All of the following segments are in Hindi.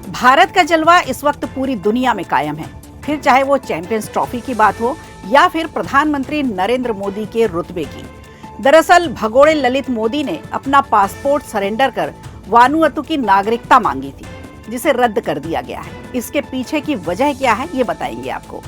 भारत का जलवा इस वक्त पूरी दुनिया में कायम है, फिर चाहे वो चैंपियंस ट्रॉफी की बात हो या फिर प्रधानमंत्री नरेंद्र मोदी के रुतबे की। दरअसल भगोड़े ललित मोदी ने अपना पासपोर्ट सरेंडर कर वानुअतु की नागरिकता मांगी थी, जिसे रद्द कर दिया गया है। इसके पीछे की वजह क्या है, ये बताएंगे आपको।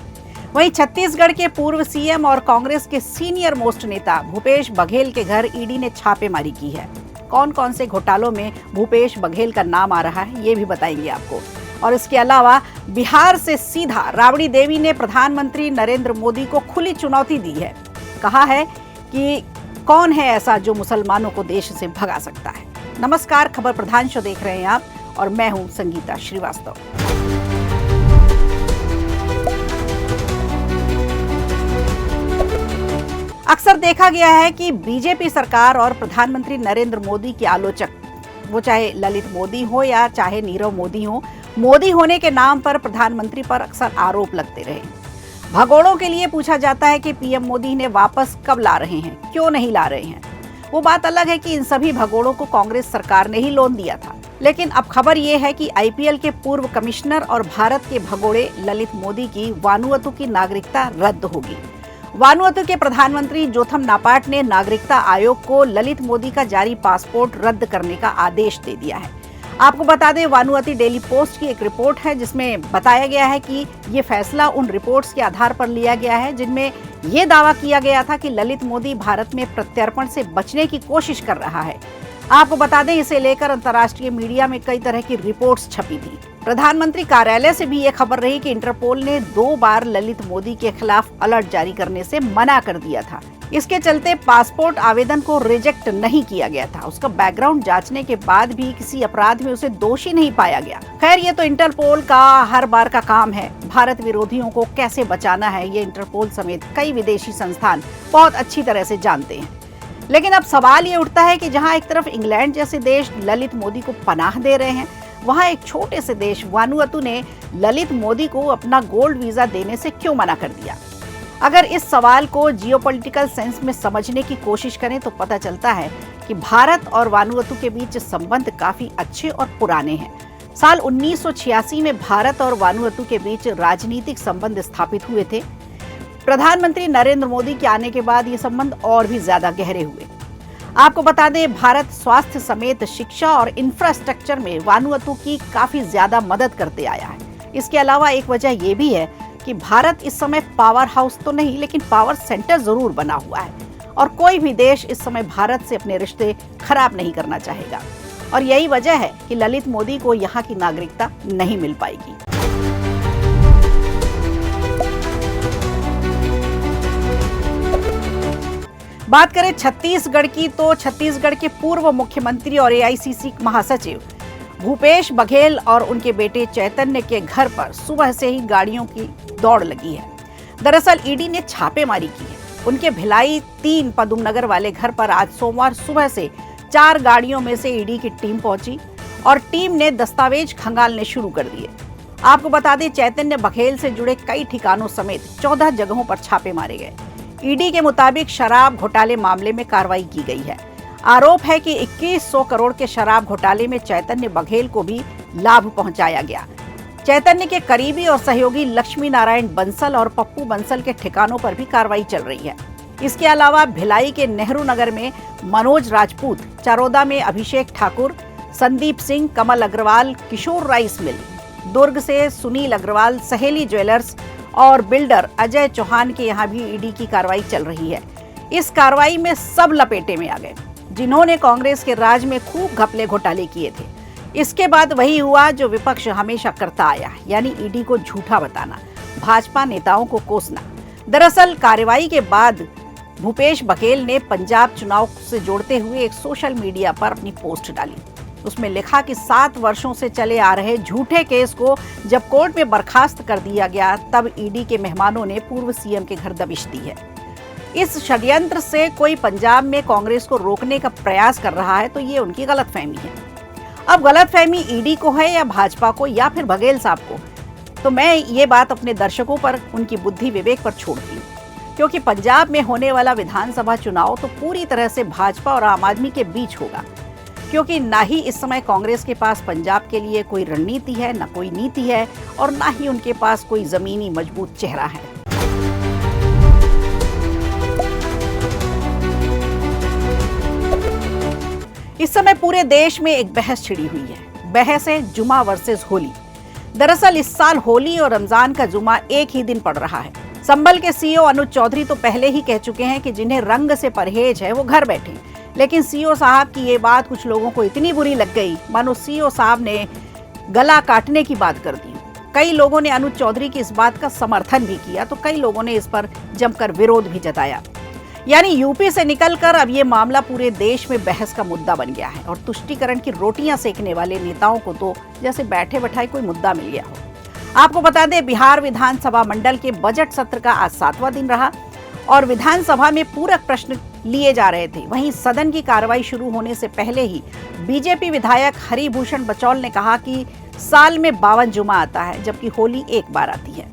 वहीं छत्तीसगढ़ के पूर्व सीएम और कांग्रेस के सीनियर मोस्ट नेता भूपेश बघेल के घर ईडी ने छापेमारी की है। कौन कौन से घोटालों में भूपेश बघेल का नाम आ रहा है, ये भी बताएंगे आपको। और इसके अलावा बिहार से सीधा राबड़ी देवी ने प्रधानमंत्री नरेंद्र मोदी को खुली चुनौती दी है। कहा है कि कौन है ऐसा जो मुसलमानों को देश से भगा सकता है। नमस्कार, खबर प्रधान शो देख रहे हैं आप और मैं हूं संगीता श्रीवास्तव। अक्सर देखा गया है कि बीजेपी सरकार और प्रधानमंत्री नरेंद्र मोदी के आलोचक, वो चाहे ललित मोदी हो या चाहे नीरव मोदी हो, मोदी होने के नाम पर प्रधानमंत्री पर अक्सर आरोप लगते रहे। भगोड़ों के लिए पूछा जाता है कि पीएम मोदी ने वापस कब ला रहे हैं, क्यों नहीं ला रहे हैं। वो बात अलग है कि इन सभी भगोड़ों को कांग्रेस सरकार ने ही लोन दिया था। लेकिन अब खबर ये है कि आईपीएल के पूर्व कमिश्नर और भारत के भगोड़े ललित मोदी की वानुअतु की नागरिकता रद्द होगी। वानुअतु के प्रधानमंत्री जोथम नापाट ने नागरिकता आयोग को ललित मोदी का जारी पासपोर्ट रद्द करने का आदेश दे दिया है। आपको बता दें, वानुअतु डेली पोस्ट की एक रिपोर्ट है जिसमें बताया गया है कि ये फैसला उन रिपोर्ट्स के आधार पर लिया गया है जिनमें ये दावा किया गया था कि ललित मोदी भारत में प्रत्यर्पण से बचने की कोशिश कर रहा है। आपको बता दें, इसे लेकर अंतर्राष्ट्रीय मीडिया में कई तरह की रिपोर्ट्स छपी थी। प्रधानमंत्री कार्यालय से भी ये खबर रही कि इंटरपोल ने 2 बार ललित मोदी के खिलाफ अलर्ट जारी करने से मना कर दिया था। इसके चलते पासपोर्ट आवेदन को रिजेक्ट नहीं किया गया था। उसका बैकग्राउंड जांचने के बाद भी किसी अपराध में उसे दोषी नहीं पाया गया। खैर, ये तो इंटरपोल का हर बार का काम है। भारत विरोधियों को कैसे बचाना है, ये इंटरपोल समेत कई विदेशी संस्थान बहुत अच्छी तरह से जानते हैं। लेकिन अब सवाल ये उठता है कि जहां एक तरफ इंग्लैंड जैसे देश ललित मोदी को पनाह दे रहे हैं, वहां एक छोटे से देश वानुअतु ने ललित मोदी को अपना गोल्ड वीजा देने से क्यों मना कर दिया। अगर इस सवाल को जियोपॉलिटिकल सेंस में समझने की कोशिश करें तो पता चलता है कि भारत और वानुअतु के बीच संबंध काफी अच्छे और पुराने हैं। साल 1986 में भारत और वानुअतु के बीच राजनीतिक संबंध स्थापित हुए थे। प्रधानमंत्री नरेंद्र मोदी के आने के बाद ये संबंध और भी ज्यादा गहरे हुए। आपको बता दें, भारत स्वास्थ्य समेत शिक्षा और इंफ्रास्ट्रक्चर में वानुअतु की काफी ज्यादा मदद करते आया है। इसके अलावा एक वजह यह भी है कि भारत इस समय पावर हाउस तो नहीं, लेकिन पावर सेंटर जरूर बना हुआ है और कोई भी देश इस समय भारत से अपने रिश्ते खराब नहीं करना चाहेगा। और यही वजह है कि ललित मोदी को यहाँ की नागरिकता नहीं मिल पाएगी। बात करें छत्तीसगढ़ की, तो छत्तीसगढ़ के पूर्व मुख्यमंत्री और एआईसीसी महासचिव भूपेश बघेल और उनके बेटे चैतन्य के घर पर सुबह से ही गाड़ियों की दौड़ लगी है। दरअसल ईडी ने छापेमारी की है। उनके भिलाई 3 पदम नगर वाले घर पर आज सोमवार सुबह से 4 गाड़ियों में से ईडी की टीम पहुंची और टीम ने दस्तावेज खंगालने शुरू कर दिए। आपको बता दें, चैतन्य बघेल से जुड़े कई ठिकानों समेत 14 जगहों पर छापे मारे गए। ईडी के मुताबिक शराब घोटाले मामले में कार्रवाई की गई है। आरोप है कि 2100 करोड़ के शराब घोटाले में चैतन्य बघेल को भी लाभ पहुंचाया गया। चैतन्य के करीबी और सहयोगी लक्ष्मी नारायण बंसल और पप्पू बंसल के ठिकानों पर भी कार्रवाई चल रही है। इसके अलावा भिलाई के नेहरू नगर में मनोज राजपूत, चरोदा में अभिषेक ठाकुर, संदीप सिंह, कमल अग्रवाल, किशोर राइस मिल, दुर्ग से सुनील अग्रवाल, सहेली ज्वेलर्स और बिल्डर अजय चौहान के यहाँ भी ईडी की कार्रवाई चल रही है। इस कार्रवाई में सब लपेटे में आ गए जिन्होंने कांग्रेस के राज में खूब घपले घोटाले किए थे। इसके बाद वही हुआ जो विपक्ष हमेशा करता आया, यानी ईडी को झूठा बताना, भाजपा नेताओं को कोसना। दरअसल कार्रवाई के बाद भूपेश बघेल ने पंजाब चुनाव से जोड़ते हुए एक सोशल मीडिया पर अपनी पोस्ट डाली। उसमें लिखा कि 7 वर्षों से चले आ रहे झूठे केस को जब कोर्ट में बर्खास्त कर दिया गया, तब ईडी के मेहमानों ने पूर्व सीएम के घर दबिश दी है। इस षड्यंत्र से कोई पंजाब में कांग्रेस को रोकने का प्रयास कर रहा है तो ये उनकी गलतफहमी है। अब गलतफहमी ईडी को है या भाजपा को या फिर बघेल साहब को, तो मैं ये बात अपने दर्शकों पर, उनकी बुद्धि विवेक पर छोड़ती हूँ, क्योंकि पंजाब में होने वाला विधानसभा चुनाव तो पूरी तरह से भाजपा और आम आदमी के बीच होगा। क्योंकि ना ही इस समय कांग्रेस के पास पंजाब के लिए कोई रणनीति है, ना कोई नीति है और ना ही उनके पास कोई जमीनी मजबूत चेहरा है। इस समय पूरे देश में एक बहस छिड़ी हुई है। बहस है जुमा वर्सेस होली। दरअसल इस साल होली और रमजान का जुमा एक ही दिन पड़ रहा है। संभल के सीईओ अनुज चौधरी तो पहले ही कह चुके हैं कि जिन्हें रंग से परहेज है वो घर बैठे, लेकिन सीईओ साहब की ये बात कुछ लोगों को इतनी बुरी लग गई मानो सीईओ साहब ने गला काटने की बात कर दी। कई लोगों ने अनुज चौधरी की इस बात का समर्थन भी किया तो कई लोगों ने इस पर जमकर विरोध भी जताया। यानी यूपी से निकलकर अब ये मामला पूरे देश में बहस का मुद्दा बन गया है और तुष्टीकरण की रोटियां सेकने वाले नेताओं को तो जैसे बैठे बैठाए कोई मुद्दा मिल गया हो। आपको बता दें, बिहार विधानसभा मंडल के बजट सत्र का आज 7वां दिन रहा और विधानसभा में पूरक प्रश्न लिए जा रहे थे। वहीं सदन की कार्रवाई शुरू होने से पहले ही बीजेपी विधायक हरिभूषण बचौल ने कहा कि साल में 52 जुमा आता है, जबकि होली एक बार आती है।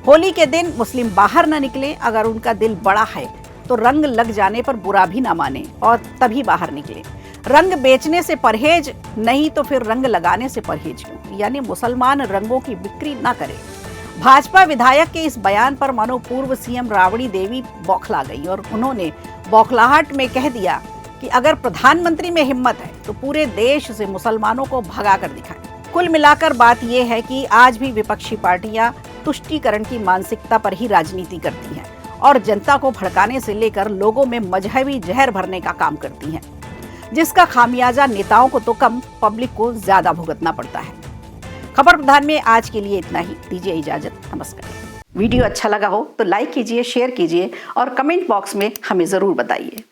होली के दिन मुस्लिम बाहर न निकले, अगर उनका दिल बड़ा है तो रंग लग जाने पर बुरा भी ना माने और तभी बाहर निकले। रंग बेचने से परहेज नहीं तो फिर रंग लगाने से परहेज क्यों? यानी मुसलमान रंगों की बिक्री ना करे। भाजपा विधायक के इस बयान पर मानो पूर्व सीएम राबड़ी देवी बौखला गई और उन्होंने बौखलाहट में कह दिया कि अगर प्रधानमंत्री में हिम्मत है तो पूरे देश से मुसलमानों को भगा कर दिखाएं। कुल मिलाकर बात यह है कि आज भी विपक्षी पार्टियां तुष्टीकरण की मानसिकता पर ही राजनीति करती हैं और जनता को भड़काने से लेकर लोगों में मजहबी जहर भरने का काम करती हैं, जिसका खामियाजा नेताओं को तो कम, पब्लिक को ज्यादा भुगतना पड़ता है। खबर प्रधान में आज के लिए इतना ही। दीजिए इजाजत, नमस्कार। वीडियो अच्छा लगा हो तो लाइक कीजिए, शेयर कीजिए और कमेंट बॉक्स में हमें जरूर बताइए।